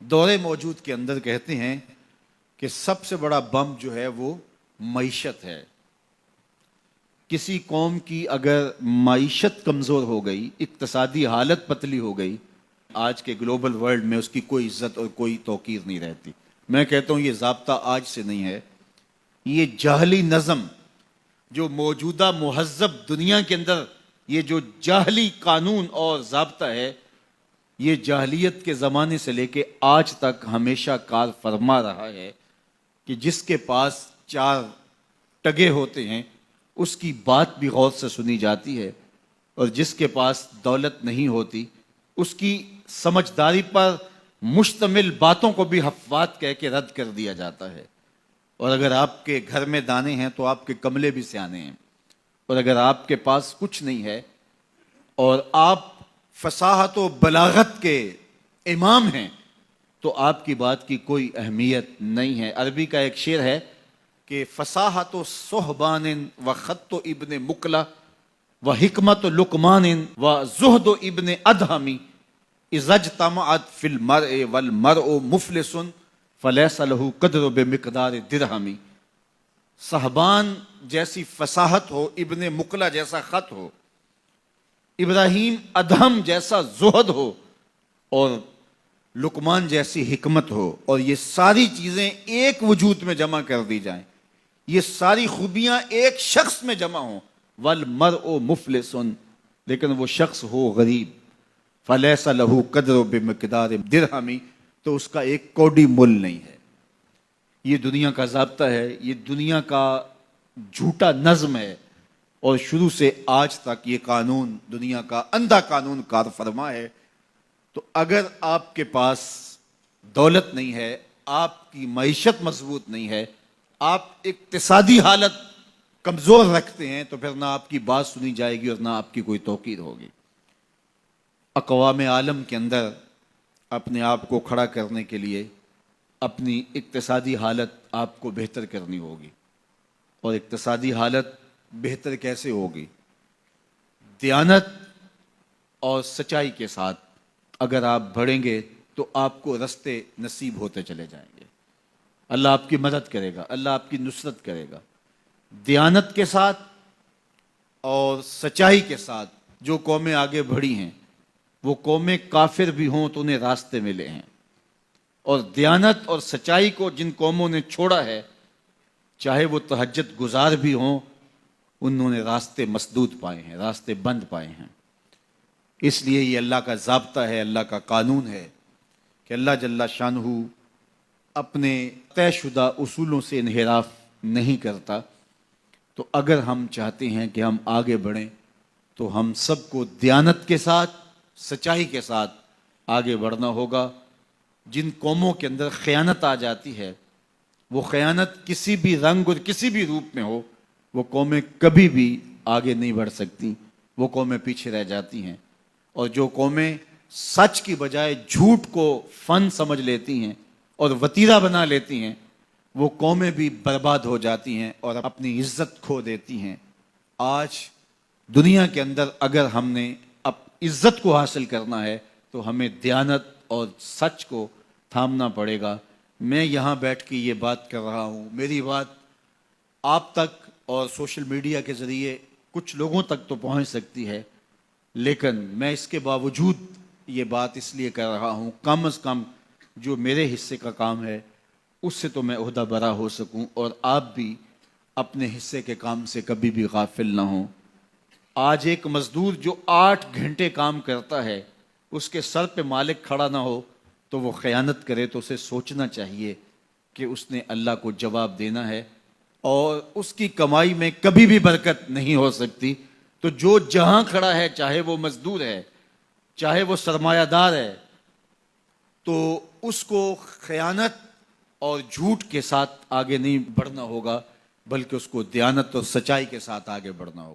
دور موجود کے اندر کہتے ہیں کہ سب سے بڑا بم جو ہے وہ معیشت ہے۔ کسی قوم کی اگر معیشت کمزور ہو گئی، اقتصادی حالت پتلی ہو گئی، آج کے گلوبل ورلڈ میں اس کی کوئی عزت اور کوئی توقیر نہیں رہتی۔ میں کہتا ہوں یہ ضابطہ آج سے نہیں ہے، یہ جاہلی نظم جو موجودہ مہذب دنیا کے اندر یہ جو جاہلی قانون اور ضابطہ ہے، یہ جاہلیت کے زمانے سے لے کے آج تک ہمیشہ کار فرما رہا ہے کہ جس کے پاس چار ٹگے ہوتے ہیں اس کی بات بھی غور سے سنی جاتی ہے، اور جس کے پاس دولت نہیں ہوتی اس کی سمجھداری پر مشتمل باتوں کو بھی حفوات کہہ کے رد کر دیا جاتا ہے۔ اور اگر آپ کے گھر میں دانے ہیں تو آپ کے کملے بھی سیانے ہیں، اور اگر آپ کے پاس کچھ نہیں ہے اور آپ فصاحت و بلاغت کے امام ہیں تو آپ کی بات کی کوئی اہمیت نہیں ہے۔ عربی کا ایک شعر ہے کہ فصاحت و صحبان و خط و ابن مکلا و حکمت و لقمان و زہد و ابن ادہمی اذا اجتمعت فی المرء والمرء مفلس فلیس لہ قدر بمقدار درہمی۔ صحبان جیسی فصاحت ہو، ابن مکلا جیسا خط ہو، ابراہیم ادہم جیسا زہد ہو، اور لقمان جیسی حکمت ہو، اور یہ ساری چیزیں ایک وجود میں جمع کر دی جائیں، یہ ساری خوبیاں ایک شخص میں جمع ہوں، والمرء مفلس، لیکن وہ شخص ہو غریب، فلیس لہ قدر بمقدار درہمی، تو اس کا ایک کوڑی مول نہیں ہے۔ یہ دنیا کا ضابطہ ہے، یہ دنیا کا جھوٹا نظم ہے، اور شروع سے آج تک یہ قانون دنیا کا اندھا قانون کار فرما ہے۔ تو اگر آپ کے پاس دولت نہیں ہے، آپ کی معیشت مضبوط نہیں ہے، آپ اقتصادی حالت کمزور رکھتے ہیں، تو پھر نہ آپ کی بات سنی جائے گی اور نہ آپ کی کوئی توقیر ہوگی۔ اقوام عالم کے اندر اپنے آپ کو کھڑا کرنے کے لیے اپنی اقتصادی حالت آپ کو بہتر کرنی ہوگی، اور اقتصادی حالت بہتر کیسے ہوگی؟ دیانت اور سچائی کے ساتھ اگر آپ بڑھیں گے تو آپ کو رستے نصیب ہوتے چلے جائیں گے، اللہ آپ کی مدد کرے گا، اللہ آپ کی نصرت کرے گا۔ دیانت کے ساتھ اور سچائی کے ساتھ جو قومیں آگے بڑھی ہیں، وہ قومیں کافر بھی ہوں تو انہیں راستے ملے ہیں، اور دیانت اور سچائی کو جن قوموں نے چھوڑا ہے، چاہے وہ تہجد گزار بھی ہوں، انہوں نے راستے مسدود پائے ہیں، راستے بند پائے ہیں۔ اس لیے یہ اللہ کا ضابطہ ہے، اللہ کا قانون ہے کہ اللہ جل شانہ اپنے طے شدہ اصولوں سے انحراف نہیں کرتا۔ تو اگر ہم چاہتے ہیں کہ ہم آگے بڑھیں تو ہم سب کو دیانت کے ساتھ، سچائی کے ساتھ آگے بڑھنا ہوگا۔ جن قوموں کے اندر خیانت آ جاتی ہے، وہ خیانت کسی بھی رنگ اور کسی بھی روپ میں ہو، وہ قومیں کبھی بھی آگے نہیں بڑھ سکتی، وہ قومیں پیچھے رہ جاتی ہیں۔ اور جو قومیں سچ کی بجائے جھوٹ کو فن سمجھ لیتی ہیں اور وتیرہ بنا لیتی ہیں، وہ قومیں بھی برباد ہو جاتی ہیں اور اپنی عزت کھو دیتی ہیں۔ آج دنیا کے اندر اگر ہم نے عزت کو حاصل کرنا ہے تو ہمیں دیانت اور سچ کو تھامنا پڑے گا۔ میں یہاں بیٹھ کے یہ بات کر رہا ہوں، میری بات آپ تک اور سوشل میڈیا کے ذریعے کچھ لوگوں تک تو پہنچ سکتی ہے، لیکن میں اس کے باوجود یہ بات اس لیے کر رہا ہوں، کم از کم جو میرے حصے کا کام ہے اس سے تو میں عہدہ برا ہو سکوں، اور آپ بھی اپنے حصے کے کام سے کبھی بھی غافل نہ ہوں۔ آج ایک مزدور جو 8 گھنٹے کام کرتا ہے، اس کے سر پہ مالک کھڑا نہ ہو تو وہ خیانت کرے، تو اسے سوچنا چاہیے کہ اس نے اللہ کو جواب دینا ہے، اور اس کی کمائی میں کبھی بھی برکت نہیں ہو سکتی۔ تو جو جہاں کھڑا ہے، چاہے وہ مزدور ہے، چاہے وہ سرمایہ دار ہے، تو اس کو خیانت اور جھوٹ کے ساتھ آگے نہیں بڑھنا ہوگا، بلکہ اس کو دیانت اور سچائی کے ساتھ آگے بڑھنا ہوگا۔